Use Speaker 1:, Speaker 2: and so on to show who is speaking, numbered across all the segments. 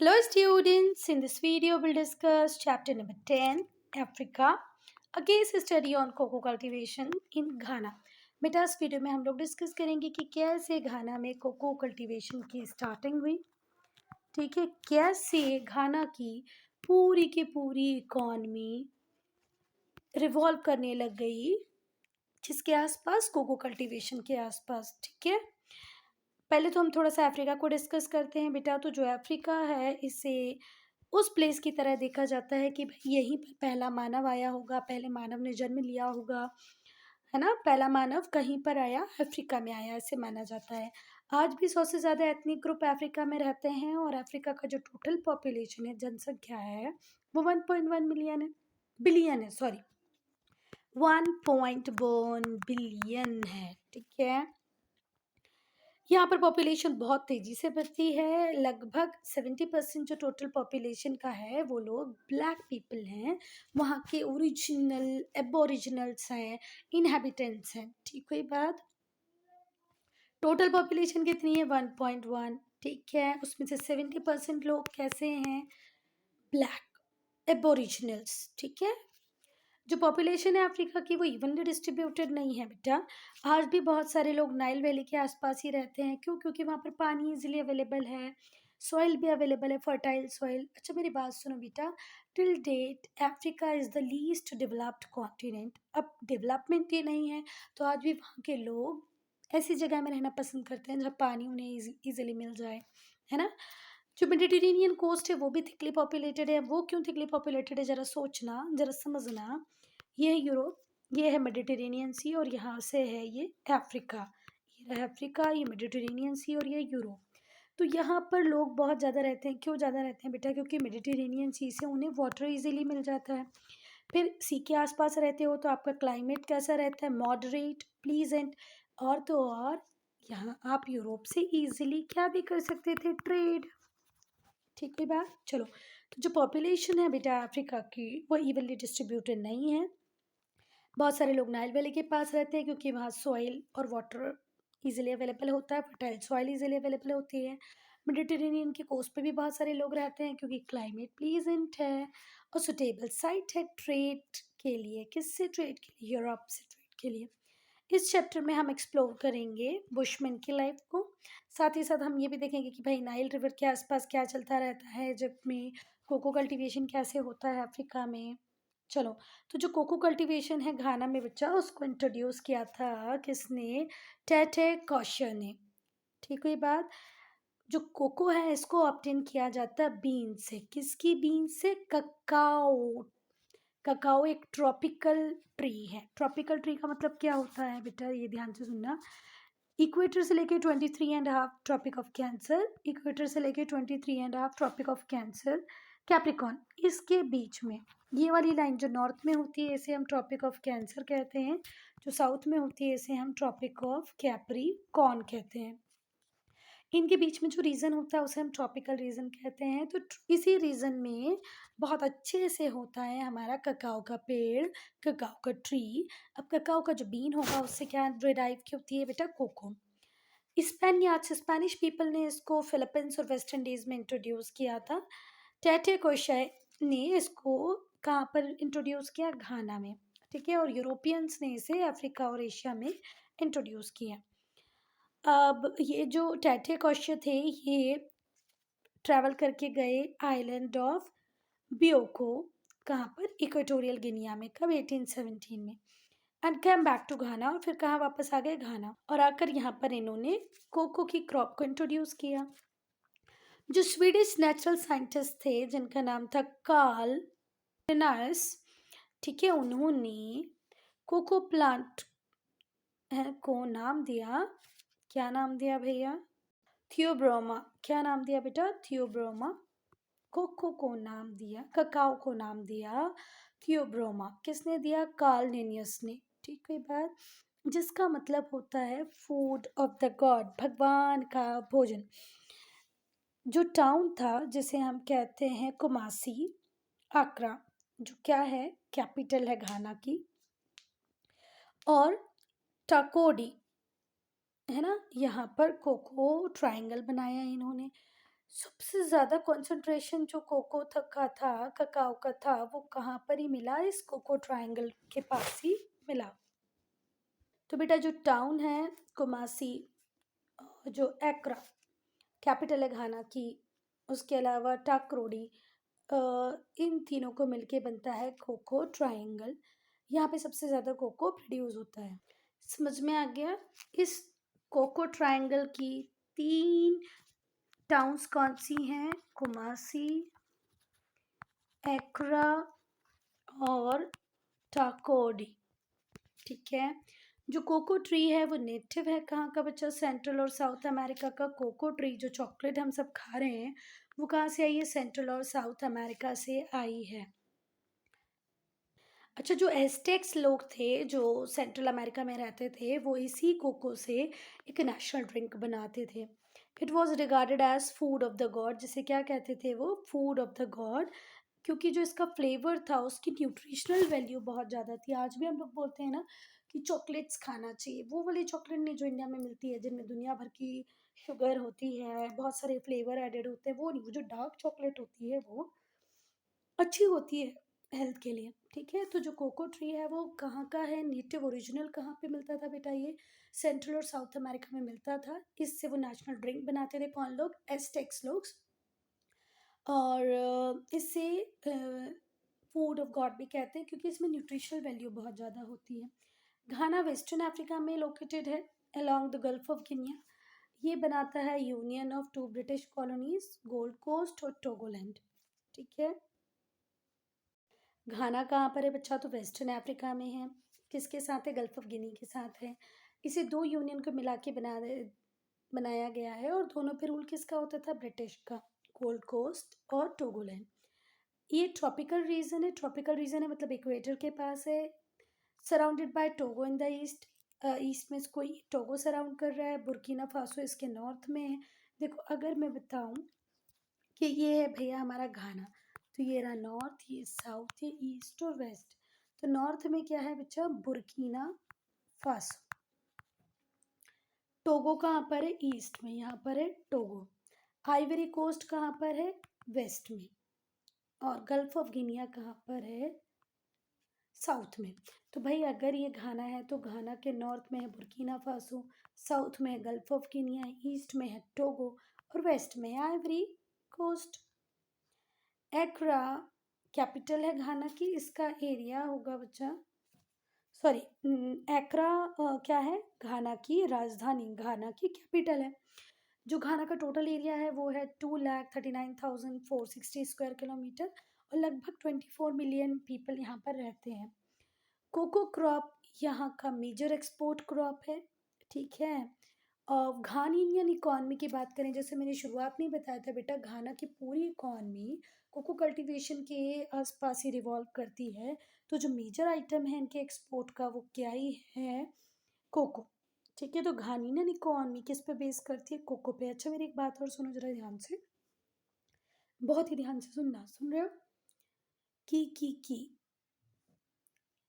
Speaker 1: Hello students, in this video we'll discuss chapter number 10, Africa, a case study on cocoa cultivation in Ghana. बेटा इस video में हम लोग discuss करेंगे कि कैसे घाना में कोको कल्टीवेशन की स्टार्टिंग हुई। ठीक है, कैसे घाना की पूरी इकॉनमी रिवॉल्व करने लग गई जिसके आसपास कोको कल्टीवेशन के आसपास। ठीक है, पहले तो हम थोड़ा सा अफ्रीका को डिस्कस करते हैं बेटा। तो जो अफ्रीका है इसे उस प्लेस की तरह देखा जाता है कि भाई यहीं पर पहला मानव आया होगा, पहले मानव ने जन्म लिया होगा, है ना। पहला मानव कहीं पर आया, अफ्रीका में आया, ऐसे माना जाता है। आज भी 100 से ज़्यादा एथनिक ग्रुप अफ्रीका में रहते हैं और अफ्रीका का जो टोटल पॉपुलेशन है, जनसंख्या है, वो 1.1 मिलियन है, बिलियन है, सॉरी 1.1 बिलियन है। ठीक है, यहाँ पर पॉपुलेशन बहुत तेज़ी से बढ़ती है। लगभग 70% जो टोटल पॉपुलेशन का है वो लोग ब्लैक पीपल हैं, वहाँ के ओरिजिनल एबोरिजिनल्स हैं, इनहेबिटेंट्स हैं। ठीक हुई बात। टोटल पॉपुलेशन कितनी है? 1.1। ठीक है, उसमें से 70% लोग कैसे हैं? Black Aboriginals. ठीक है, जो पॉपुलेशन है अफ्रीका की वो इवनली डिस्ट्रीब्यूटेड नहीं है बेटा। आज भी बहुत सारे लोग नाइल वैली के आसपास ही रहते हैं। क्यों? क्योंकि वहाँ पर पानी इजीली अवेलेबल है, सॉइल भी अवेलेबल है, फर्टाइल सॉइल। अच्छा मेरी बात सुनो बेटा, till date Africa is the least developed continent. अब डेवलपमेंट ही नहीं है तो आज भी वहाँ के लोग ऐसी जगह में रहना पसंद करते हैं जहाँ पानी उन्हें ईजिली मिल जाए, है ना। जो मेडिटेरेनियन कोस्ट है वो भी थिकली पॉपुलेटेड है। वो क्यों थिकली पॉपुलेटेड है, ज़रा सोचना, ज़रा समझना। ये है यूरोप, ये है मेडिटेरेनियन सी और यहाँ से है ये अफ्रीका। ये रहा अफ्रीका, ये मेडिटेरेनियन सी और ये यूरोप। तो यहाँ पर लोग बहुत ज़्यादा रहते हैं। क्यों ज़्यादा रहते हैं बेटा? क्योंकि मेडिटेरेनियन सी से उन्हें वाटर इजीली मिल जाता है। फिर सी के आसपास रहते हो तो आपका क्लाइमेट कैसा रहता है? Moderate, pleasant. और तो और यहाँ आप यूरोप से इजीली क्या भी कर सकते थे? ट्रेड। ठीक है बात। चलो, तो जो पॉपुलेशन है बेटा अफ्रीका की वो इवनली डिस्ट्रीब्यूटेड नहीं है। बहुत सारे लोग नाइल वैली के पास रहते हैं क्योंकि वहाँ सॉइल और वाटर इजीली अवेलेबल होता है, फर्टाइल सॉइल इजीली अवेलेबल होती है। मेडिटेरेनियन के कोस्ट पे भी बहुत सारे लोग रहते हैं क्योंकि क्लाइमेट प्लीजेंट है और सुटेबल साइट है ट्रेड के लिए। किससे ट्रेड के लिए? यूरोप से ट्रेड के लिए। इस चैप्टर में हम एक्सप्लोर करेंगे बुशमैन की लाइफ को। साथ ही साथ हम ये भी देखेंगे कि भाई नाइल रिवर के आसपास क्या चलता रहता है, जब में कोको कल्टीवेशन कैसे होता है अफ्रीका में। चलो, तो जो कोको कल्टीवेशन है घाना में बच्चा, उसको इंट्रोड्यूस किया था किसने? टेटे कॉशर ने। ठीक हुई बात। जो कोको है इसको ऑब्टेन किया जाता है बीन से। किसकी बीन से? ककाओ। ककाओ एक ट्रॉपिकल ट्री है। ट्रॉपिकल ट्री का मतलब क्या होता है बेटा, ये ध्यान से सुनना। इक्वेटर से लेके 23.5 ट्रॉपिक ऑफ कैंसर, इक्वेटर से लेके 23.5 ट्रॉपिक ऑफ कैंसर, कैप्रिकॉन, इसके बीच में ये वाली लाइन जो नॉर्थ में होती है इसे हम ट्रॉपिक ऑफ कैंसर कहते हैं, जो साउथ में होती है इसे हम ट्रॉपिक ऑफ कैप्रिकॉन कहते हैं। इनके बीच में जो रीजन होता है उसे हम ट्रॉपिकल रीजन कहते हैं। तो इसी रीजन में बहुत अच्छे से होता है हमारा ककाओ का पेड़, ककाओ का ट्री। अब ककाओ का जो बीन होगा उससे क्या डिराइव की होती है बेटा? कोको। स्पेनिश पीपल ने इसको फिलीपींस और वेस्ट इंडीज में इंट्रोड्यूस किया था। टेटे कोशे ने इसको कहाँ पर इंट्रोड्यूस किया? घाना में। ठीक है, और यूरोपियंस ने इसे अफ्रीका और एशिया में इंट्रोड्यूस किया। अब ये जो टैटे कॉशे थे ये ट्रैवल करके गए आइलैंड ऑफ बियोको, कहाँ पर? इक्वेटोरियल गिनिया में। कब? 1817 में। एंड कैम बैक टू घाना, और फिर कहाँ वापस आ गए? घाना। और आकर यहाँ पर इन्होंने कोको की क्रॉप को इंट्रोड्यूस किया। जो स्वीडिश नेचुरल साइंटिस्ट थे जिनका नाम था कार्ल लिनायस, ठीक है, उन्होंने कोको प्लांट को नाम दिया। क्या नाम दिया भैया? थियोब्रोमा। क्या नाम दिया बेटा? थियोब्रोमा। कोको को नाम दिया, ककाओ को नाम दिया थियोब्रोमा। किसने दिया? कार्ल लिनियस ने। ठीक है बात, जिसका मतलब होता है फूड ऑफ द गॉड, भगवान का भोजन। जो टाउन था जिसे हम कहते हैं कुमासी, आक्रा, जो क्या है? कैपिटल है घाना की। और टाकोडी, है ना, यहाँ पर कोको ट्रायंगल बनाया है इन्होंने। सबसे ज़्यादा कंसंट्रेशन जो कोको तक का था, ककाओ का था, वो कहाँ पर ही मिला? इस कोको ट्रायंगल के पास ही मिला। तो बेटा जो टाउन है कुमासी, जो एक्रा कैपिटल है घाना की, उसके अलावा टाकरोडी, अ, इन तीनों को मिलके बनता है कोको ट्रायंगल। यहाँ पे सबसे ज़्यादा कोको प्रोड्यूस होता है। समझ में आ गया? इस कोको ट्रायंगल की तीन टाउन्स कौन सी हैं? कुमासी, एक्रा और टाकोडी। ठीक है। जो कोको ट्री है वो नेटिव है कहाँ का बच्चा? सेंट्रल और साउथ अमेरिका का। कोको ट्री जो चॉकलेट हम सब खा रहे हैं वो कहाँ से आई है? सेंट्रल और साउथ अमेरिका से आई है। अच्छा, जो एस्टेक्स लोग थे जो सेंट्रल अमेरिका में रहते थे वो इसी कोको से एक नेशनल ड्रिंक बनाते थे। It was regarded as food of the god, जिसे क्या कहते थे वो? Food of the god. क्योंकि जो इसका फ्लेवर था उसकी न्यूट्रिशनल वैल्यू बहुत ज़्यादा थी। आज भी हम लोग बोलते हैं ना कि चॉकलेट्स खाना चाहिए, वो वाली चॉकलेट नहीं जो इंडिया में मिलती है जिनमें दुनिया भर की शुगर होती है, बहुत सारे फ्लेवर एडेड होते हैं, वो नहीं। वो जो डार्क चॉकलेट होती है वो अच्छी होती है हेल्थ के लिए। ठीक है। तो जो कोको ट्री है वो कहाँ का है? नेटिव ओरिजिनल कहाँ पे मिलता था बेटा? ये सेंट्रल और साउथ अमेरिका में मिलता था। इससे वो नेशनल ड्रिंक बनाते थे। कौन लोग? एस्टेक्स लोग। और इसे फूड ऑफ गॉड भी कहते हैं क्योंकि इसमें न्यूट्रिशनल वैल्यू बहुत ज़्यादा होती है। घाना वेस्टर्न अफ्रीका में लोकेटेड है along the Gulf of Guinea. ये बनाता है union of two British colonies, Gold Coast और टोगोलैंड। ठीक है। घाना कहाँ पर है बच्चा? तो वेस्टर्न अफ्रीका में है। किसके साथ है? गल्फ ऑफ गिनी के साथ है। इसे दो यूनियन को मिला के बनाया गया है। और दोनों पे रूल किसका होता था? ब्रिटिश का। गोल्ड कोस्ट और टोगोलैंड। ये ट्रॉपिकल रीजन है। ट्रॉपिकल रीजन है मतलब इक्वेटर के पास है। Surrounded by Togo in the east. East में इसको टोगो सराउंड कर रहा है। बुर्किना फासो इसके नॉर्थ में है। देखो अगर मैं बताऊं कि ये है भैया हमारा घाना, तो ये रहा नॉर्थ, ये साउथ, ये ईस्ट और वेस्ट। तो नॉर्थ में क्या है बच्चा? Burkina Faso. टोगो कहाँ पर है? ईस्ट में। यहाँ पर है टोगो। आइवरी कोस्ट कहाँ पर है? वेस्ट में। और गल्फ ऑफ गिनिया कहाँ पर है? साउथ में। तो भाई अगर ये घाना है तो घाना के नॉर्थ में है बुर्किना फासो, साउथ में है गल्फ ऑफ गिनिया, ईस्ट में है टोगो और वेस्ट में है आइवरी कोस्ट। एक्रा कैपिटल है घाना की। इसका एरिया होगा बच्चा, सॉरी, एक्रा क्या है? घाना की राजधानी, घाना की कैपिटल है। जो घाना का टोटल एरिया है वो है 2,39,460 स्क्वायर किलोमीटर और लगभग 24 मिलियन पीपल यहाँ पर रहते हैं। कोको क्रॉप यहाँ का मेजर एक्सपोर्ट क्रॉप है। ठीक है। और घान इंडियन इकॉनमी की बात करें, जैसे मैंने शुरुआत में ही बताया था बेटा, घाना की पूरी इकॉनमी कोको कल्टीवेशन के आसपास ही रिवॉल्व करती है। तो जो मेजर आइटम है इनके एक्सपोर्ट का वो क्या ही है? कोको। ठीक है। तो घान इंडियन इकॉनमी किस पे बेस करती है? कोको पे। अच्छा मेरी एक बात और सुनो जरा ध्यान से, बहुत ही ध्यान से सुनना। सुन रहे हो? की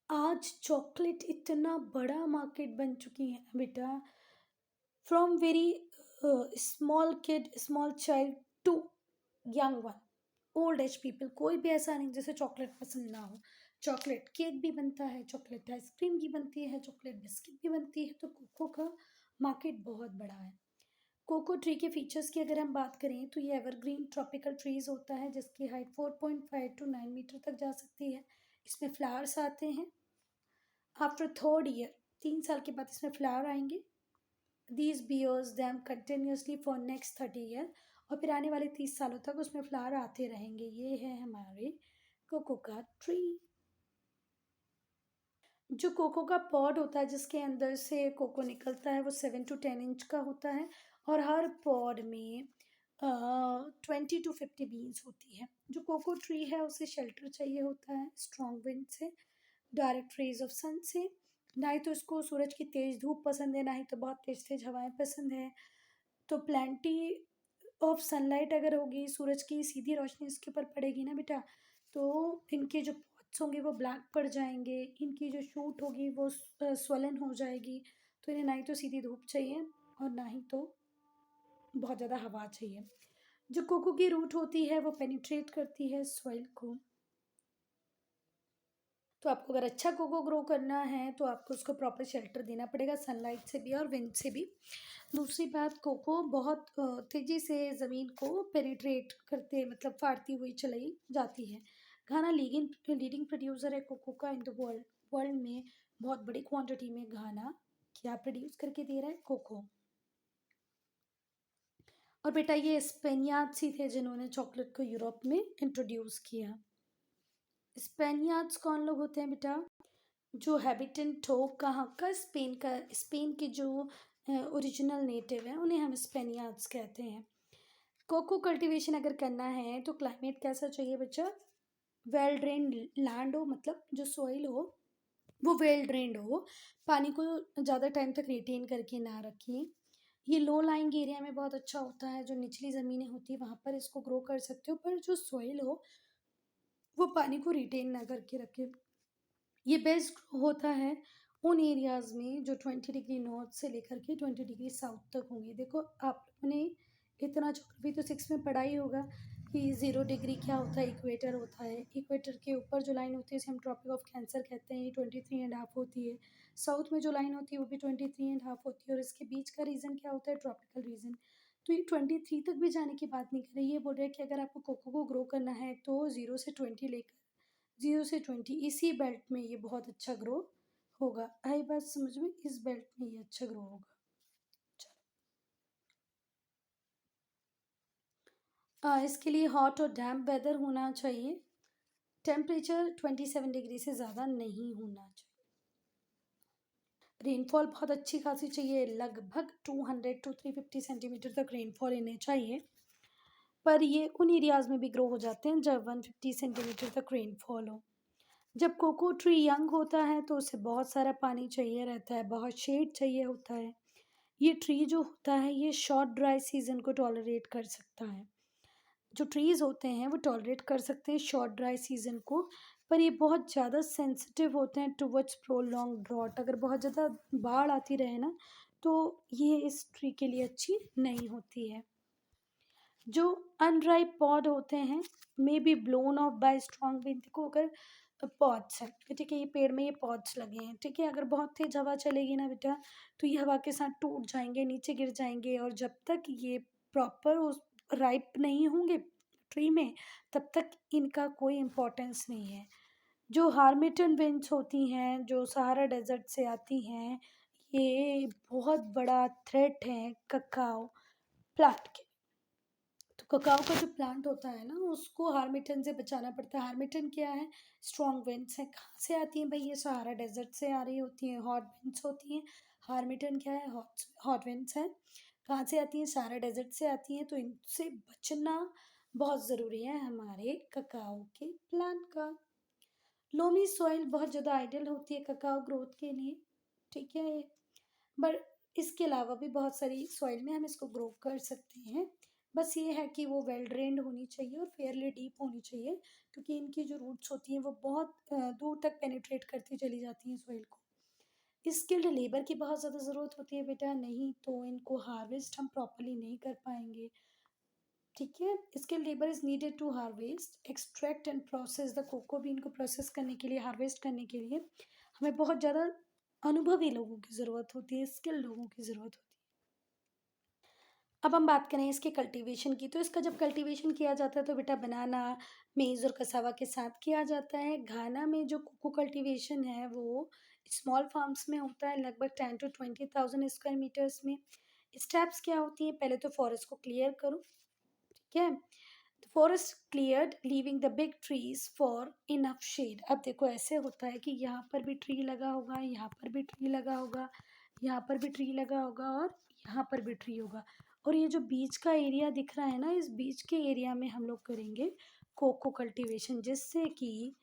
Speaker 1: आज चॉकलेट इतना बड़ा मार्केट बन चुकी है बेटा, from very small kid, small child to young one, old age people, कोई भी ऐसा नहीं जिसे चॉकलेट पसंद ना हो। चॉकलेट केक भी बनता है, चॉकलेट आइसक्रीम भी बनती है, चॉकलेट बिस्किट भी बनती है। तो कोको का मार्केट बहुत बड़ा है। कोको ट्री के फीचर्स की अगर हम बात करें तो ये एवरग्रीन ट्रॉपिकल ट्रीज होता है जिसकी हाइट 4.5 to 9 मीटर तक जा सकती है। इसमें फ्लावर्स आते हैं आफ्टर थर्ड ईयर, 3 साल के बाद इसमें फ्लावर आएंगे। These bears them continuously for next 30 year, और फिर आने वाले 30 सालों तक उसमें फ्लावर आते रहेंगे। ये है हमारे कोको का ट्री। जो कोको का पॉड होता है जिसके अंदर से कोको निकलता है वो 7 to 10 इंच का होता है और हर पॉड में 20 to 50 बीन्स होती है। जो कोको ट्री है उसे शेल्टर चाहिए होता है स्ट्रॉन्ग विंड से, डायरेक्ट रेज ऑफ सन से। ना ही तो इसको सूरज की तेज धूप पसंद है, ना ही तो बहुत तेज तेज हवाएं पसंद है। तो प्लेंटी ऑफ सनलाइट अगर होगी, सूरज की सीधी रोशनी इसके ऊपर पड़ेगी ना बेटा, तो इनके जो पॉट्स होंगे वो ब्लैक पड़ जाएंगे, इनकी जो शूट होगी वो स्वलन हो जाएगी। तो इन्हें ना ही तो सीधी धूप चाहिए और ना ही तो बहुत ज़्यादा हवा चाहिए। जो कोको की रूट होती है वो पेनिट्रेट करती है सॉइल को। तो आपको अगर अच्छा कोको ग्रो करना है तो आपको उसको प्रॉपर शेल्टर देना पड़ेगा, सनलाइट से भी और विंड से भी। दूसरी बात, कोको बहुत तेज़ी से ज़मीन को पेनिट्रेट करते मतलब फाड़ती हुई चलाई जाती है। घाना लीडिंग लीडिंग प्रोड्यूसर है कोको का इन द वर्ल्ड। वर्ल्ड में बहुत बड़ी क्वांटिटी में घाना क्या प्रोड्यूस करके दे रहा है? कोको। और बेटा ये स्पेनियार्ड्स ही थे जिन्होंने चॉकलेट को यूरोप में इंट्रोड्यूस किया। स्पेनियार्ड्स कौन लोग होते हैं बेटा? जो हैबिटेंट हो कहाँ का? स्पेन का। स्पेन के जो ओरिजिनल नेटिव हैं उन्हें हम स्पेनियार्ड्स कहते हैं। कोको कल्टीवेशन अगर करना है तो क्लाइमेट कैसा चाहिए बच्चा? वेल ड्रेन्ड लैंड हो, मतलब जो सॉइल हो वो वेल ड्रेन्ड हो, पानी को ज़्यादा टाइम तक रिटेन करके ना रखें। ये लो लाइंग एरिया में बहुत अच्छा होता है, जो निचली ज़मीनें होती है वहाँ पर इसको ग्रो कर सकते हो, पर जो सॉइल हो वो पानी को रिटेन ना करके रखे। ये बेस्ट होता है उन एरियाज़ में जो 20 डिग्री नॉर्थ से लेकर के 20 डिग्री साउथ तक होंगे। देखो आप लोगों ने इतना ज्योग्राफी तो सिक्स में पढ़ा ही होगा कि 0 डिग्री क्या होता है, इक्वेटर होता है। इक्वेटर के ऊपर जो लाइन होती है उसे हम ट्रॉपिक ऑफ कैंसर कहते हैं, ये 23.5 होती है। साउथ में जो लाइन होती है वो भी 23.5 होती है, और इसके बीच का रीजन क्या होता है? Tropical region. तो ये 23 तक भी जाने की बात नहीं कर रही, ये बोल रहे हैं कि अगर आपको कोको को ग्रो करना है तो 0 से 20 लेकर 0 से 20 इसी बेल्ट में ये बहुत अच्छा ग्रो होगा। आई बात समझ में? इस बेल्ट में ये अच्छा ग्रो होगा। चलो, इसके लिए हॉट और डैम्प वेदर होना चाहिए। टेम्परेचर 27 डिग्री से ज़्यादा नहीं होना चाहिए। रेनफॉल बहुत अच्छी खासी चाहिए, लगभग 200 to 350 सेंटीमीटर तक रेनफॉल इन्हें चाहिए। पर ये उन एरियाज़ में भी ग्रो हो जाते हैं जब 150 सेंटीमीटर तक रेनफॉल हो। जब कोको ट्री यंग होता है तो उसे बहुत सारा पानी चाहिए रहता है, बहुत शेड चाहिए होता है। ये ट्री जो होता है ये शॉर्ट ड्राई सीजन को टॉलरेट कर सकता है। जो ट्रीज़ होते हैं वो टॉलरेट कर सकते हैं शॉर्ट ड्राई सीजन को, पर ये बहुत ज़्यादा सेंसिटिव होते हैं टुवर्ड्स प्रोलॉन्ग ड्रॉट। अगर बहुत ज़्यादा बाढ़ आती रहे ना तो ये इस ट्री के लिए अच्छी नहीं होती है। जो अनराइप पॉड होते हैं may be blown of bye strong wind. देखो अगर पॉड्स हैं, ठीक है, ये पेड़ में ये पॉड्स लगे हैं, ठीक है, अगर बहुत तेज हवा चलेगी ना बेटा तो ये हवा के साथ टूट जाएंगे, नीचे गिर जाएंगे, और जब तक ये प्रॉपर उस राइप नहीं होंगे ट्री में तब तक इनका कोई इम्पोर्टेंस नहीं है। जो हार्मिटन विंड्स होती हैं जो सहारा डेजर्ट से आती हैं, ये बहुत बड़ा थ्रेट है ककाओ प्लांट के। तो ककाओ का जो प्लांट होता है ना उसको हार्मिटन से बचाना पड़ता है। हार्मिटन क्या है? स्ट्रॉन्ग विंड्स है। कहाँ से आती हैं भाई? ये सहारा डेजर्ट से आ रही होती हैं, हॉट विंड्स होती हैं। हार्मिटन क्या है? हॉट हॉट विंड्स है। कहाँ से आती हैं? सहारा डेजर्ट से आती हैं। तो इनसे बचना बहुत ज़रूरी है हमारे ककाओ के प्लांट का। लोमी सॉइल बहुत ज़्यादा आइडियल होती है ककाओ ग्रोथ के लिए, ठीक है। बट इसके अलावा भी बहुत सारी सॉइल में हम इसको ग्रो कर सकते हैं। बस ये है कि वो वेल ड्रेन्ड होनी चाहिए और फेयरली डीप होनी चाहिए, क्योंकि इनकी जो रूट्स होती हैं वो बहुत दूर तक पेनिट्रेट करती चली जाती हैं सॉइल को। स्किल्ड लेबर की बहुत ज़्यादा ज़रूरत होती है बेटा, नहीं तो इनको हार्वेस्ट हम प्रॉपरली नहीं कर पाएंगे, ठीक है। Skilled labour is needed to harvest extract and process the cocoa bean को प्रोसेस करने के लिए, हार्वेस्ट करने के लिए हमें बहुत ज़्यादा अनुभवी लोगों की ज़रूरत होती है, स्किल्ड लोगों की ज़रूरत होती है। अब हम बात करें इसके कल्टीवेशन की, तो इसका जब कल्टीवेशन किया जाता है तो बेटा बनाना, मेज़ और कसावा के साथ किया जाता है। घाना में जो कोको कल्टीवेशन है वो स्मॉल फार्म्स में होता है, लगभग 10 to 20,000 स्क्वायर मीटर्स में। स्टेप्स क्या होती हैं? पहले तो फॉरेस्ट को क्लियर करो, ठीक है। The forest cleared leaving the big trees for enough shade. अब देखो ऐसे होता है कि यहाँ पर भी ट्री लगा होगा, यहाँ पर भी ट्री लगा होगा, यहाँ पर भी ट्री लगा होगा, और यहाँ पर भी ट्री होगा। और ये जो बीच का एरिया दिख रहा है ना, इस बीच के एरिया में हम लोग करेंगे कोको कल्टीवेशन, जिससे कि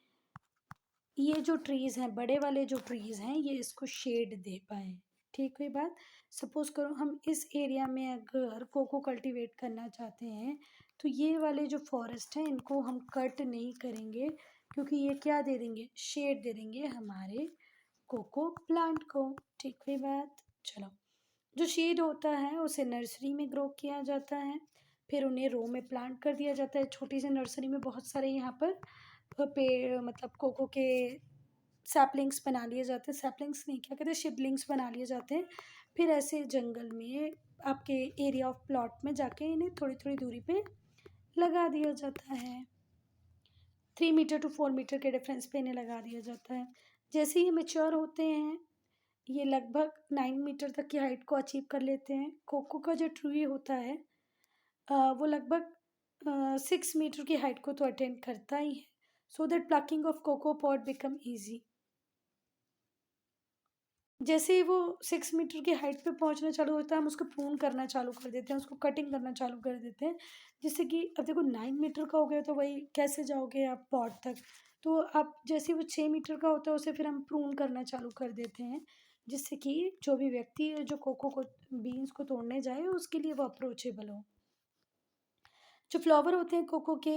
Speaker 1: ये जो ट्रीज़ हैं, बड़े वाले जो ट्रीज़ हैं, ये इसको शेड दे पाएँ। ठीक हुई बात? सपोज़ करो हम इस एरिया में अगर कोको कल्टीवेट करना चाहते हैं, तो ये वाले जो फॉरेस्ट हैं, इनको हम कट नहीं करेंगे, क्योंकि ये क्या दे देंगे? शेड दे देंगे हमारे कोको प्लांट को। ठीक हुई बात? चलो, जो शेड होता है उसे नर्सरी में ग्रो किया जाता है। फिर उन्हें रो में प्लांट कर दिया जाता है। छोटी सी नर्सरी में बहुत सारे यहाँ पर पेड़ मतलब कोको के सैपलिंग्स बना लिए जाते हैं, सैपलिंग्स नहीं क्या कहते हैं, शिपलिंग्स बना लिए जाते हैं। फिर ऐसे जंगल में आपके एरिया ऑफ प्लॉट में जाके इन्हें थोड़ी थोड़ी दूरी पे लगा दिया जाता है। 3 मीटर टू 4 मीटर के डिफरेंस पे इन्हें लगा दिया जाता है। जैसे ही ये मेच्योर होते हैं, ये लगभग 9 मीटर तक की हाइट को अचीव कर लेते हैं। कोको का जो ट्री होता है वो लगभग 6 मीटर की हाइट को तो अटेंड करता ही है, so that plucking of cocoa pod become easy. जैसे ही वो 6 मीटर की हाइट पे पहुंचना चालू होता है, हम उसको प्रून करना चालू कर देते हैं, उसको कटिंग करना चालू कर देते हैं, जिससे कि अब देखो 9 मीटर का हो गया तो वही कैसे जाओगे आप पॉट तक। तो अब जैसे वो 6 मीटर का होता है उसे फिर हम प्रून करना चालू कर देते हैं, जिससे कि जो भी व्यक्ति जो कोको को बीन्स को तोड़ने जाए उसके लिए वो अप्रोचेबल हो। जो फ्लावर होते हैं कोको के,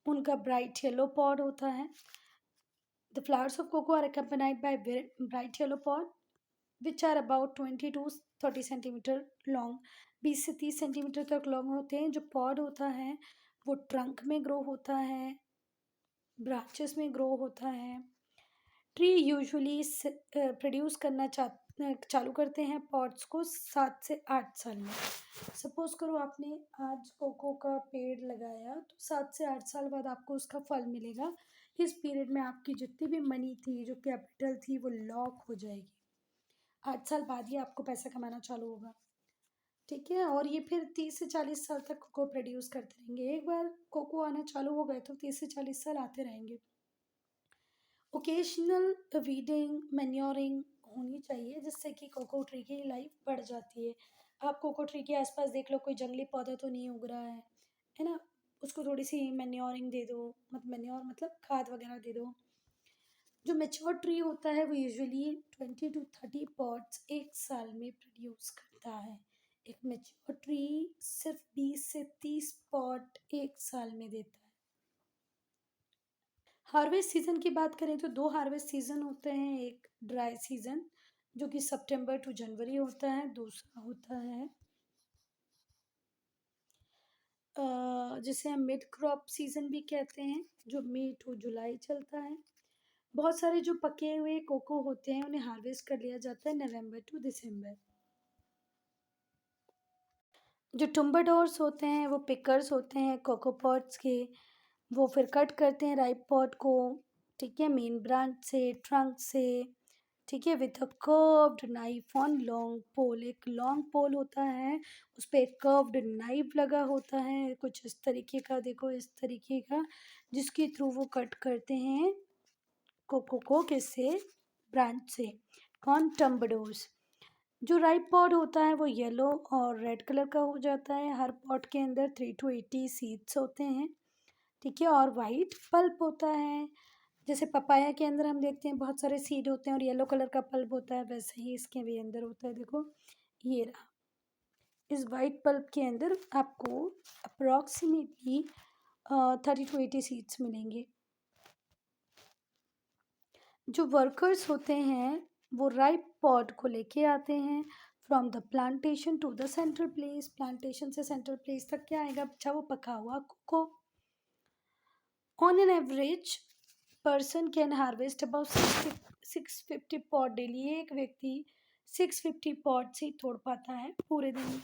Speaker 1: उनका ब्राइट येलो पॉड होता है। The flowers of cocoa are accompanied by bright yellow pod which are about 20 to 30 centimetre long. 20 से 30 सेंटीमीटर तक लॉन्ग होते हैं। जो पॉड होता है वो ट्रंक में ग्रो होता है, ब्रांचेस में ग्रो होता है। ट्री यूजुअली प्रोड्यूस करना चालू करते हैं पॉड्स को 7 से 8 साल में। सपोज करो आपने आज कोको का पेड़ लगाया तो 7 से 8 साल बाद आपको उसका फल मिलेगा। इस पीरियड में आपकी जितनी भी मनी थी, जो कैपिटल थी, वो लॉक हो जाएगी। 8 साल बाद ही आपको पैसा कमाना चालू होगा। ठीक है, और ये फिर 30 से 40 साल तक कोको प्रोड्यूस करते रहेंगे। एक बार कोको आना चालू हो गए तो 30 से 40 साल आते रहेंगे। ओकेशनल वीडिंग मैन्योरिंग होनी चाहिए, जिससे कि कोको ट्री की लाइफ बढ़ जाती है। आप कोको ट्री के आसपास देख लो कोई जंगली पौधा तो नहीं उग रहा है ना, उसको थोड़ी सी मैन्योरिंग दे दो, मतलब मैन्योर मतलब खाद वगैरह दे दो। जो मेच्योर ट्री होता है वो यूजुअली 20 to 30 पॉट्स एक साल में प्रोड्यूस करता है। एक मेच्योर ट्री सिर्फ 20 से 30 पॉट एक साल में देता है। हार्वेस्ट सीजन की बात करें तो दो हार्वेस्ट सीजन होते हैं। एक ड्राई सीजन जो कि सितंबर टू जनवरी होता है, दूसरा होता है जिसे हम मिड क्रॉप सीजन भी कहते हैं, जो मई टू जुलाई चलता है। बहुत सारे जो पके हुए कोको होते हैं उन्हें हार्वेस्ट कर लिया जाता है नवंबर टू दिसंबर। जो टुम्बाडोर्स होते हैं वो पिकर्स होते हैं कोको पॉट्स के। वो फिर कट करते हैं राइप पॉट को, ठीक है, मेन ब्रांच से, ट्रंक से, ठीक है, with a curved knife on long pole. एक लॉन्ग पोल होता है, उस पर एक कर्व्ड नाइफ लगा होता है कुछ इस तरीके का, देखो इस तरीके का, जिसके थ्रू वो कट करते हैं कोको को किससे, ब्रांच से। कौन, टम्बडोर्स। जो राइप पॉड होता है वो येलो और रेड कलर का हो जाता है। हर पॉट के अंदर 3 to 80 सीड्स होते हैं, ठीक है, और वाइट पल्प होता है। जैसे पपाया के अंदर हम देखते हैं बहुत सारे सीड होते हैं और येलो कलर का पल्प होता है, वैसे ही इसके भी अंदर होता है। देखो ये रहा, इस वाइट पल्प के अंदर आपको अप्रॉक्सीमेटली 30 to 80 सीड्स मिलेंगे। जो वर्कर्स होते हैं वो राइप पॉड को लेके आते हैं from the plantation to the central place. Plantation से सेंट्रल प्लेस तक क्या आएगा, अच्छा वो पका हुआ cocoa. On an average person can harvest about 650 pod daily. एक व्यक्ति 650 पॉट से ही तोड़ पाता है पूरे दिन।